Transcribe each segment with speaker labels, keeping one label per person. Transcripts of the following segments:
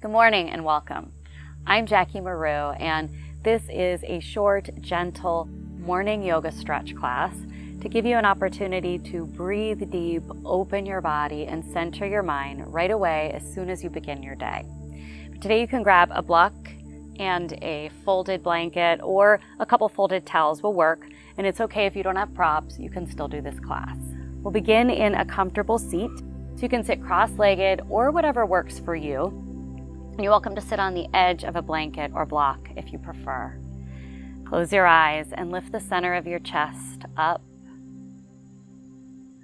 Speaker 1: Good morning and welcome. I'm Jackie Mahrou, and this is a short, gentle morning yoga stretch class to give you an opportunity to breathe deep, open your body, and center your mind right away as soon as you begin your day. Today you can grab a block and a folded blanket, or a couple folded towels will work, and it's okay if you don't have props, you can still do this class. We'll begin in a comfortable seat, so you can sit cross-legged or whatever works for you. You're welcome to sit on the edge of a blanket or block if you prefer. Close your eyes and lift the center of your chest up.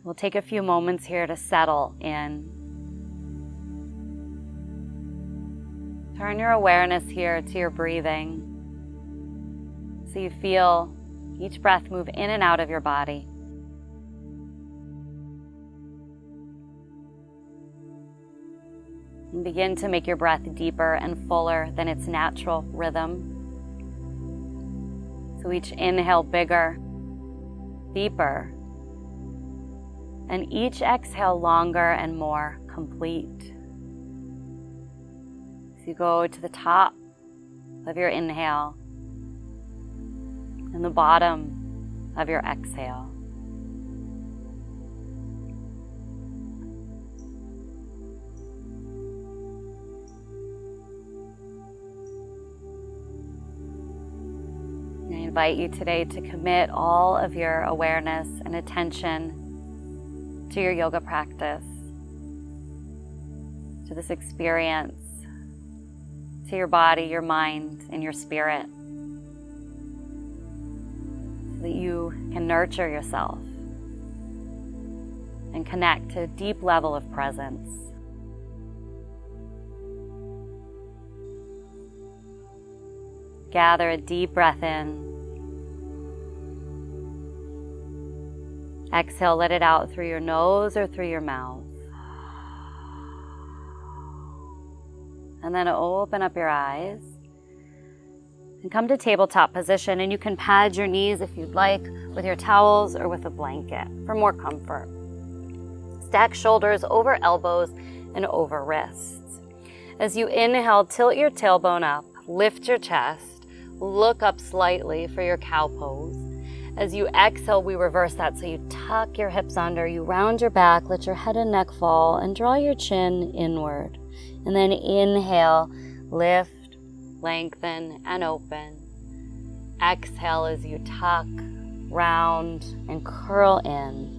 Speaker 1: We'll take a few moments here to settle in. Turn your awareness here to your breathing, so you feel each breath move in and out of your body. And begin to make your breath deeper and fuller than its natural rhythm. So each inhale bigger, deeper, and each exhale longer and more complete. So you go to the top of your inhale and the bottom of your exhale. I invite you today to commit all of your awareness and attention to your yoga practice, to this experience, to your body, your mind, and your spirit, so that you can nurture yourself and connect to a deep level of presence. Gather a deep breath in. Exhale, let it out through your nose or through your mouth. And then open up your eyes and come to tabletop position, and you can pad your knees if you'd like with your towels or with a blanket for more comfort. Stack shoulders over elbows and over wrists. As you inhale, tilt your tailbone up, lift your chest, look up slightly for your cow pose. As you exhale, we reverse that, so you tuck your hips under, you round your back, let your head and neck fall, and draw your chin inward. And then inhale, lift, lengthen, and open. Exhale as you tuck, round, and curl in.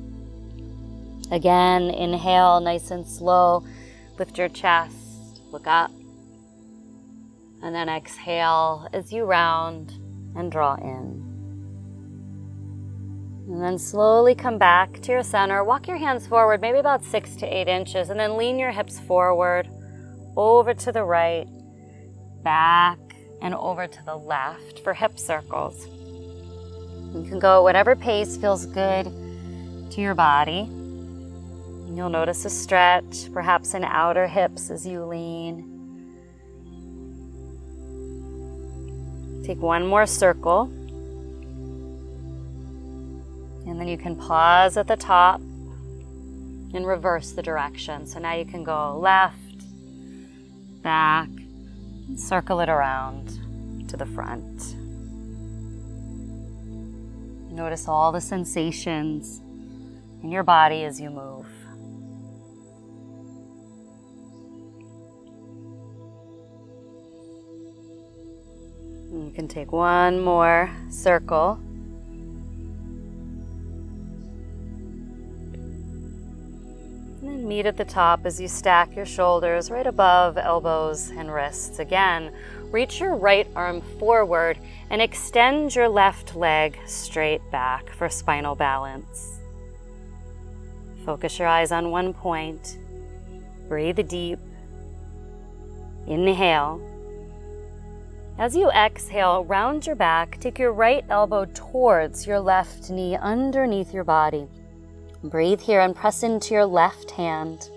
Speaker 1: Again, inhale, nice and slow, lift your chest, look up. And then exhale as you round and draw in. And then slowly come back to your center. Walk your hands forward, maybe about 6 to 8 inches, and then lean your hips forward, over to the right, back, and over to the left for hip circles. You can go at whatever pace feels good to your body. And you'll notice a stretch, perhaps in outer hips as you lean. Take one more circle. And then you can pause at the top and reverse the direction. So now you can go left, back, and circle it around to the front. Notice all the sensations in your body as you move. And you can take one more circle. And then meet at the top as you stack your shoulders right above elbows and wrists. Again, reach your right arm forward and extend your left leg straight back for spinal balance. Focus your eyes on one point. Breathe deep. Inhale. As you exhale, round your back, take your right elbow towards your left knee underneath your body. Breathe here and press into your left hand.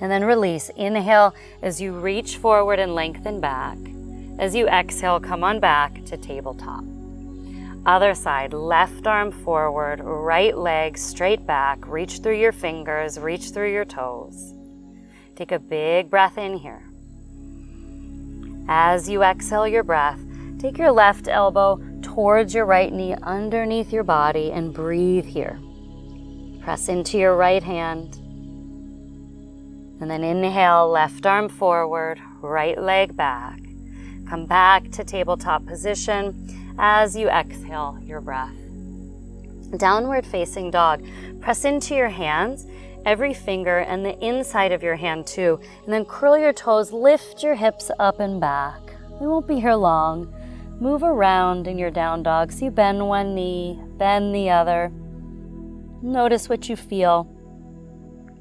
Speaker 1: And then release. Inhale as you reach forward and lengthen back. As you exhale, come on back to tabletop. Other side, left arm forward, right leg straight back. Reach through your fingers, reach through your toes. Take a big breath in here. As you exhale your breath, take your left elbow towards your right knee underneath your body and breathe here. Press into your right hand. And then inhale, left arm forward, right leg back. Come back to tabletop position as you exhale your breath. Downward facing dog. Press into your hands, every finger and the inside of your hand too. And then curl your toes, lift your hips up and back. We won't be here long. Move around in your down dog. So you bend one knee, bend the other. Notice what you feel.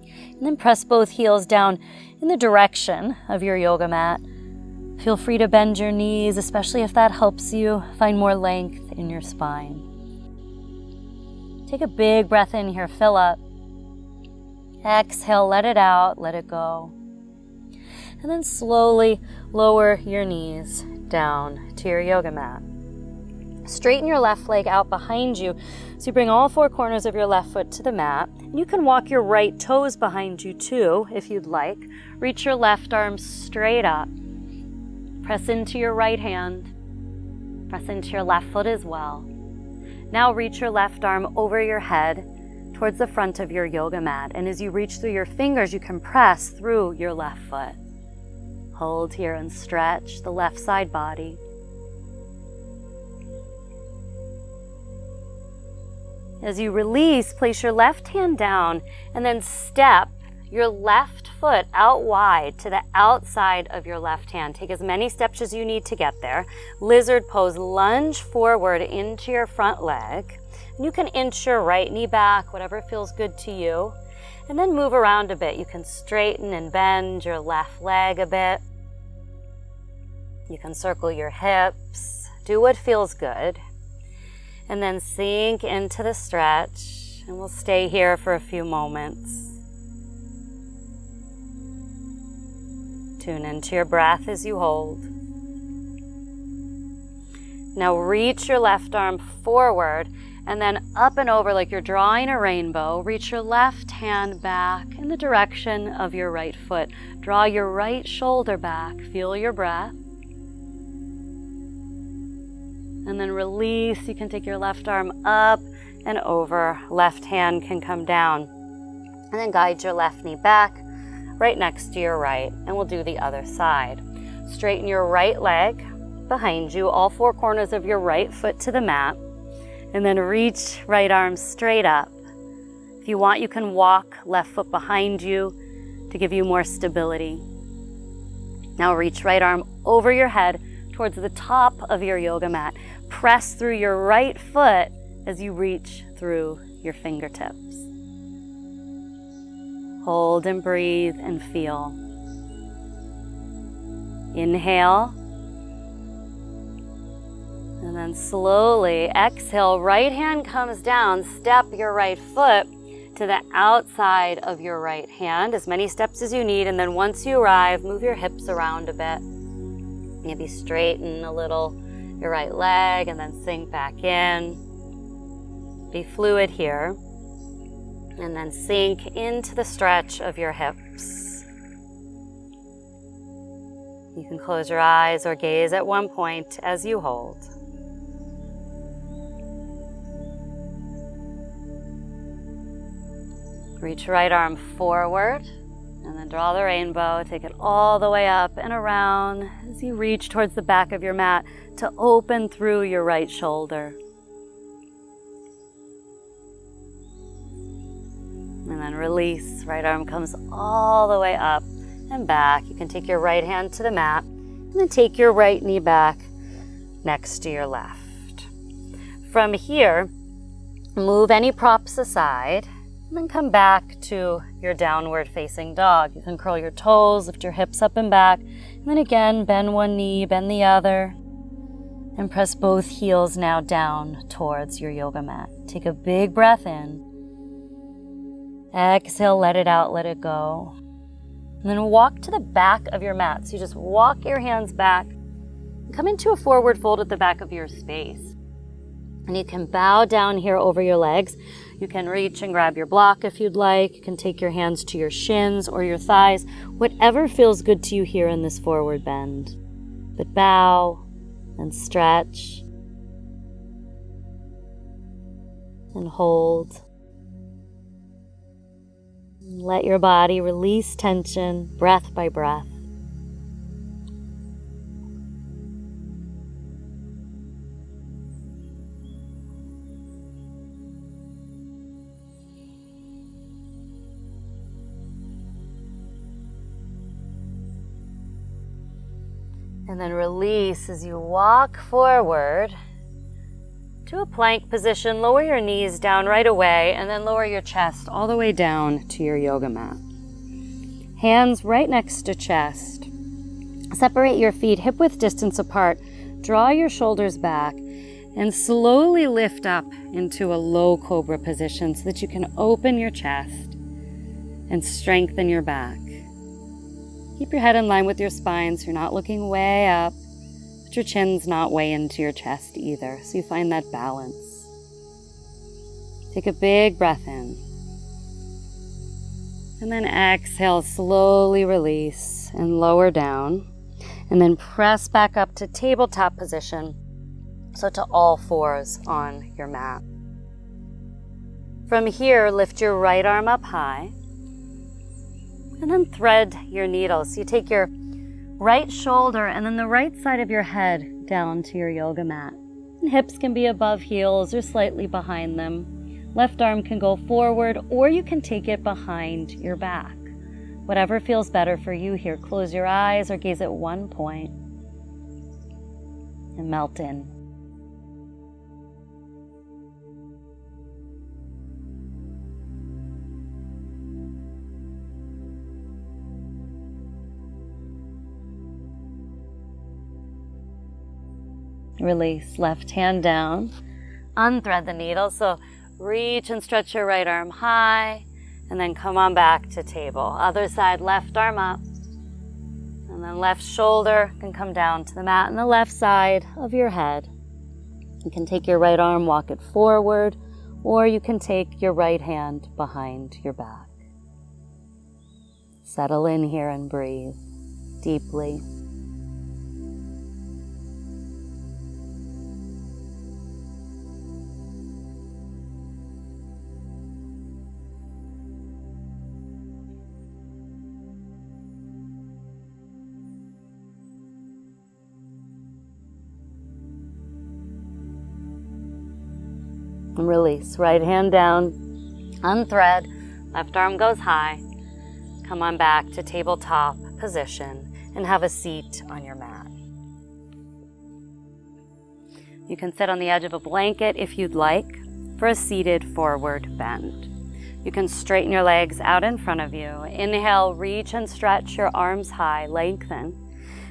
Speaker 1: And then press both heels down in the direction of your yoga mat. Feel free to bend your knees, especially if that helps you find more length in your spine. Take a big breath in here, fill up. Exhale, let it out, let it go. And then slowly lower your knees down to your yoga mat. Straighten your left leg out behind you. So you bring all four corners of your left foot to the mat. You can walk your right toes behind you too, if you'd like. Reach your left arm straight up. Press into your right hand. Press into your left foot as well. Now reach your left arm over your head towards the front of your yoga mat. And as you reach through your fingers, you can press through your left foot. Hold here and stretch the left side body. As you release, place your left hand down and then step your left foot out wide to the outside of your left hand. Take as many steps as you need to get there. Lizard pose, lunge forward into your front leg. You can inch your right knee back, whatever feels good to you. And then move around a bit. You can straighten and bend your left leg a bit. You can circle your hips. Do what feels good. And then sink into the stretch. And we'll stay here for a few moments. Tune into your breath as you hold. Now reach your left arm forward and then up and over like you're drawing a rainbow. Reach your left hand back in the direction of your right foot. Draw your right shoulder back. Feel your breath. And then release. You can take your left arm up and over. Left hand can come down. And then guide your left knee back right next to your right. And we'll do the other side. Straighten your right leg behind you, all four corners of your right foot to the mat. And then reach right arm straight up. If you want, you can walk left foot behind you to give you more stability. Now reach right arm over your head towards the top of your yoga mat. Press through your right foot as you reach through your fingertips. Hold and breathe and feel. Inhale. And then slowly exhale. Right hand comes down. Step your right foot to the outside of your right hand. As many steps as you need. And then once you arrive, move your hips around a bit. Maybe straighten a little your right leg and then sink back in. Be fluid here. And then sink into the stretch of your hips. You can close your eyes or gaze at one point as you hold. Reach right arm forward and then draw the rainbow. Take it all the way up and around as you reach towards the back of your mat to open through your right shoulder. And then release. Right arm comes all the way up and back. You can take your right hand to the mat and then take your right knee back next to your left. From here, move any props aside and then come back to your downward facing dog. You can curl your toes, lift your hips up and back, and then again, bend one knee, bend the other, and press both heels now down towards your yoga mat. Take a big breath in. Exhale, let it out, let it go. And then walk to the back of your mat. So you just walk your hands back and come into a forward fold at the back of your space. And you can bow down here over your legs. You can reach and grab your block if you'd like. You can take your hands to your shins or your thighs, whatever feels good to you here in this forward bend. But bow and stretch and hold. Let your body release tension breath by breath. And then release as you walk forward to a plank position. Lower your knees down right away and then lower your chest all the way down to your yoga mat. Hands right next to chest. Separate your feet hip-width distance apart. Draw your shoulders back and slowly lift up into a low cobra position so that you can open your chest and strengthen your back. Keep your head in line with your spine so you're not looking way up, but your chin's not way into your chest either, so you find that balance. Take a big breath in. And then exhale, slowly release and lower down. And then press back up to tabletop position, so to all fours on your mat. From here, lift your right arm up high. And then thread your needles. So you take your right shoulder and then the right side of your head down to your yoga mat. And hips can be above heels or slightly behind them. Left arm can go forward or you can take it behind your back. Whatever feels better for you here. Close your eyes or gaze at one point and melt in. Release, left hand down, unthread the needle, so reach and stretch your right arm high, and then come on back to table. Other side, left arm up, and then left shoulder can come down to the mat on the left side of your head. You can take your right arm, walk it forward, or you can take your right hand behind your back. Settle in here and breathe deeply. And release, right hand down, unthread, left arm goes high. Come on back to tabletop position and have a seat on your mat. You can sit on the edge of a blanket if you'd like for a seated forward bend. You can straighten your legs out in front of you. Inhale, reach and stretch your arms high, lengthen.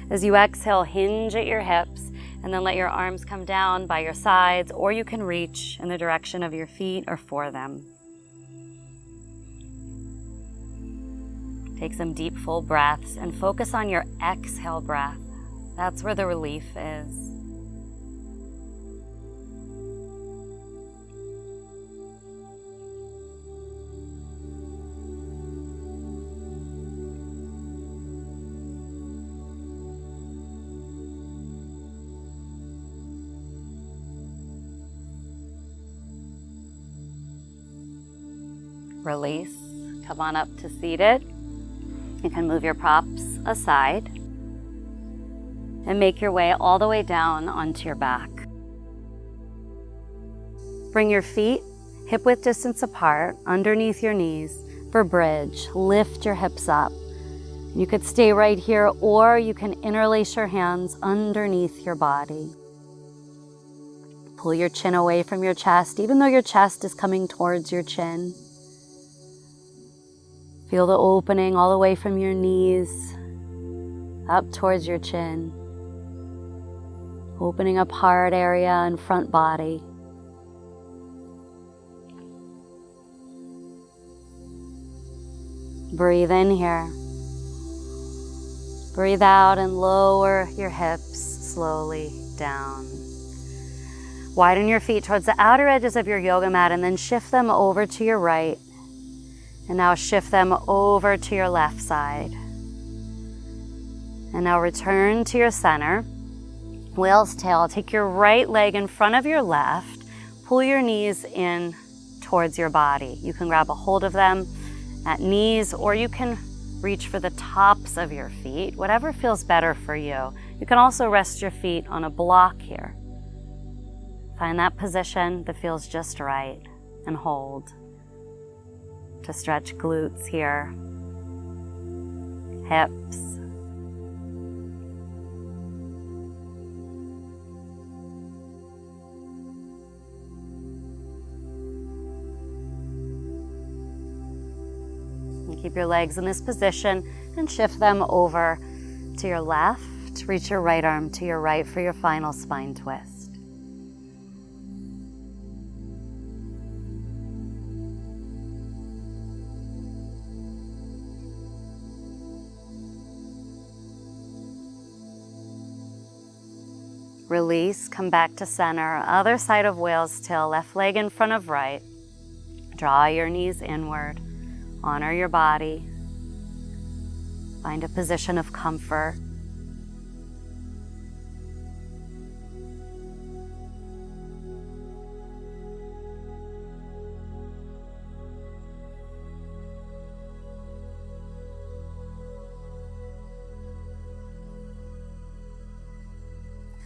Speaker 1: As you exhale, hinge at your hips. And then let your arms come down by your sides, or you can reach in the direction of your feet or for them. Take some deep, full breaths and focus on your exhale breath. That's where the relief is. Release, come on up to seated. You can move your props aside and make your way all the way down onto your back. Bring your feet hip-width distance apart underneath your knees for bridge. Lift your hips up. You could stay right here or you can interlace your hands underneath your body. Pull your chin away from your chest, even though your chest is coming towards your chin. Feel the opening all the way from your knees up towards your chin. Opening up heart area and front body. Breathe in here. Breathe out and lower your hips slowly down. Widen your feet towards the outer edges of your yoga mat and then shift them over to your right. And now shift them over to your left side. And now return to your center. Whale's tail. Take your right leg in front of your left. Pull your knees in towards your body. You can grab a hold of them at knees, or you can reach for the tops of your feet, whatever feels better for you. You can also rest your feet on a block here. Find that position that feels just right and hold. To stretch glutes here, hips. And keep your legs in this position and shift them over to your left. Reach your right arm to your right for your final spine twist. Release, come back to center. Other side of whale's tail, left leg in front of right. Draw your knees inward. Honor your body. Find a position of comfort.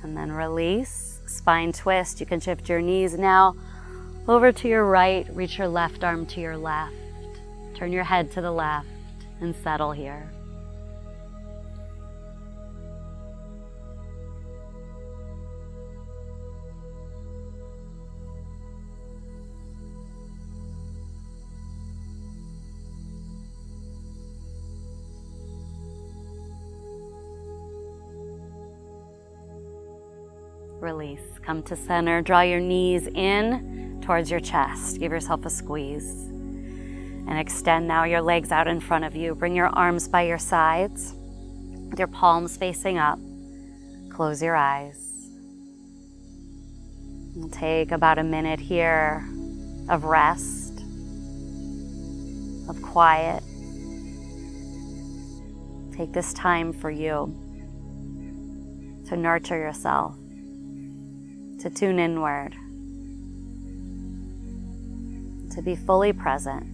Speaker 1: And then release, spine twist. You can shift your knees now over to your right. Reach your left arm to your left. Turn your head to the left and settle here. Release, come to center, draw your knees in towards your chest. Give yourself a squeeze. And extend now your legs out in front of you. Bring your arms by your sides with your palms facing up. Close your eyes. We'll take about a minute here of rest, of quiet. Take this time for you to nurture yourself, to tune inward, to be fully present.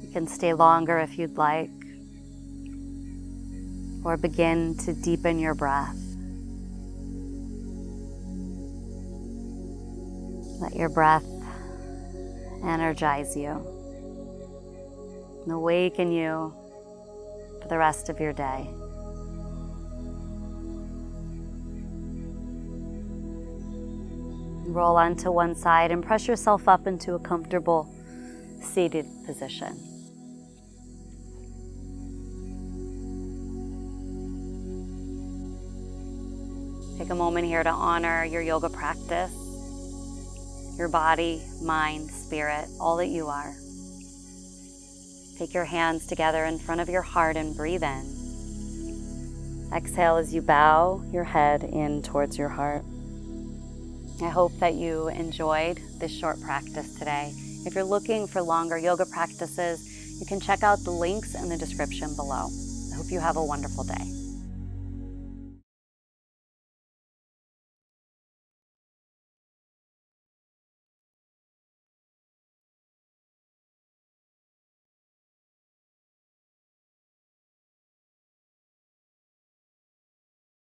Speaker 1: You can stay longer if you'd like, or begin to deepen your breath. Let your breath energize you and awaken you for the rest of your day. Roll onto one side and press yourself up into a comfortable seated position. Take a moment here to honor your yoga practice, your body, mind, spirit, all that you are. Take your hands together in front of your heart and breathe in. Exhale as you bow your head in towards your heart. I hope that you enjoyed this short practice today. If you're looking for longer yoga practices, you can check out the links in the description below. I hope you have a wonderful day.